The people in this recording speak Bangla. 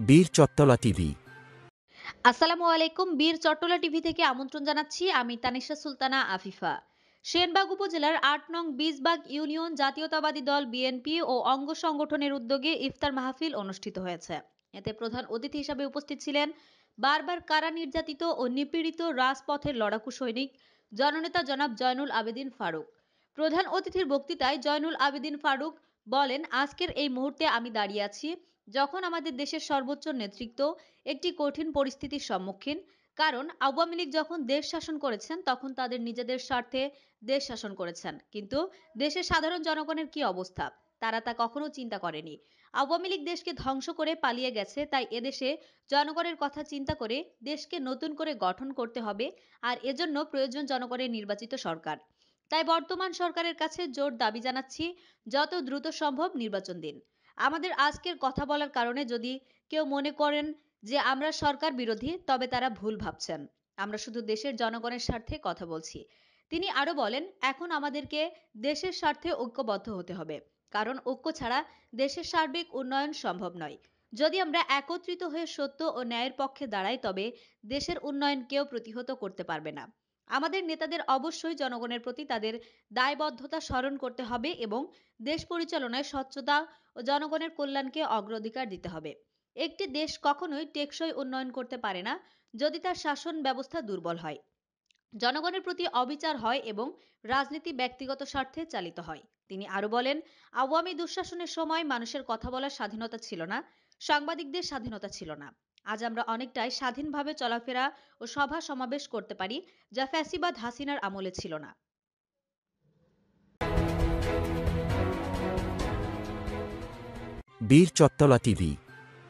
বীর চট্টলা টিভি। আসসালামু আলাইকুম। বীর চট্টলা টিভি থেকে আমন্ত্রণ জানাচ্ছি। আমি তানিশা সুলতানা আফিফা। সেনবাগ উপজেলার ৮ নং বীজবাগ ইউনিয়ন জাতীয়তাবাদী দল বিএনপি ও অঙ্গ সংগঠনের উদ্যোগে ইফতার মাহফিল অনুষ্ঠিত হয়েছে। এতে প্রধান অতিথি হিসেবে উপস্থিত ছিলেন বারবার কারা নির্যাতিত ও নিপীড়িত রাজপথের লড়াকু সৈনিক জননেতা জনাব জয়নুল আবেদিন ফারুক। প্রধান অতিথির বক্তৃতায় জয়নুল আবেদিন ফারুক বলেন, আজকের এই মুহূর্তে আমি দাঁড়িয়ে আছি যখন আমাদের দেশের সর্বোচ্চ নেতৃত্ব একটি কঠিন পরিস্থিতির সম্মুখীন। কারণ আওয়ামী লীগ যখন দেশ শাসন করেছেন তখন তাদের নিজেদের স্বার্থে দেশ শাসন করেছেন, কিন্তু দেশের সাধারণ জনগণের কি অবস্থা তারা তা কখনো চিন্তা করেনি। আওয়ামী লীগ দেশকে ধ্বংস করে পালিয়ে গেছে, তাই এদেশে জনগণের কথা চিন্তা করে দেশকে নতুন করে গঠন করতে হবে। আর এজন্য প্রয়োজন জনগণের নির্বাচিত সরকার। তাই বর্তমান সরকারের কাছে জোর দাবি জানাচ্ছি, যত দ্রুত সম্ভব নির্বাচন দিন। আমাদের আজকের কথা বলার কারণে যদি কেউ মনে করেন যে আমরা সরকার বিরোধী, তবে তারা ভুল ভাবছেন। আমরা শুধু দেশের জনগণের স্বার্থে কথা বলছি। তিনি আরো বলেন, এখন আমাদেরকে দেশের স্বার্থে ঐক্যবদ্ধ হতে হবে। কারণ ঐক্য ছাড়া দেশের সার্বিক উন্নয়ন সম্ভব নয়। যদি আমরা একত্রিত হয়ে সত্য ও ন্যায়ের পক্ষে দাঁড়াই, তবে দেশের উন্নয়ন কেউ প্রতিহত করতে পারবে না। আমাদের নেতাদের অবশ্যই জনগণের প্রতি তাদের দায়বদ্ধতা স্মরণ করতে হবে এবং দেশ পরিচালনায় স্বচ্ছতা ও জনগণের কল্যাণকে অগ্রাধিকার দিতে হবে। একটি দেশ কখনোই টেকসই উন্নয়ন করতে পারে না যদি তার শাসন ব্যবস্থা দুর্বল হয়, জনগণের প্রতি অবিচার হয় এবং রাজনীতি ব্যক্তিগত স্বার্থে চালিত হয়। তিনি আরো বলেন, আওয়ামী দুঃশাসনের সময় মানুষের কথা বলার স্বাধীনতা ছিল না, সাংবাদিকদের স্বাধীনতা ছিল না। আজ আমরা অনেকটাই স্বাধীনভাবে চলাফেরা ও সভা সমাবেশ করতে পারি, যা ফ্যাসিবাদ হাসিনার আমলে ছিল না। বীর চট্টলা টিভি।